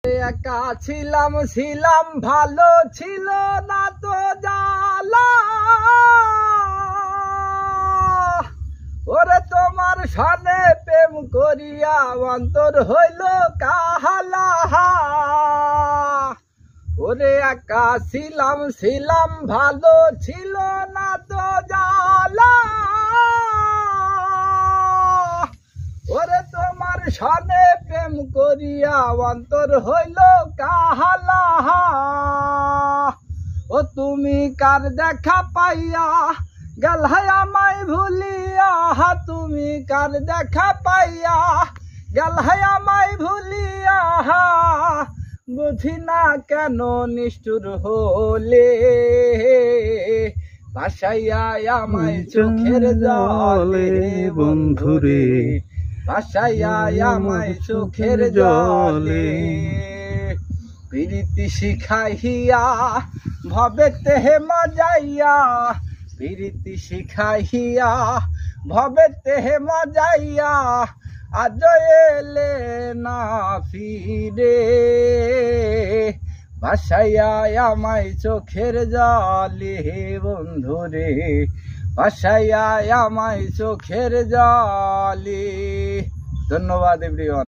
একা ছিলাম ভালো ছিল না তো জ্বালা। ওরে তোমার সনে প্রেম করিয়া অন্তর হইল কাহালা। ওরে একা ছিলাম ভালো ছিল না তো জ্বালা। ওরে তোমার সনে প্রেম করিয়া অন্তর হইল কাহালা। ও তুমি কার দেখা পাইয়া গেলহাই আমায় ভুলিয়া। তুমি কার দেখা পাইয়া গেলহাই আমায় ভুলিয়া। বুঝি না কেন নিষ্ঠুর হলে ভাসাইয়া আমায় চোখের জলে বন্ধুরে। ভাসাইয়া আমায় চোখের জলে প্রীতি শিখাইয়া ভবেতে মজাইয়া। প্রীতি শিখাইয়া ভবেতে মজাইয়া আজ এলে না ফিরে। ভাসাইয়া আমায় চোখের জলে বন্ধুরে। ভাসাইয়া আমায় চোখের জলে। ধন্যবাদ এভরিওয়ান।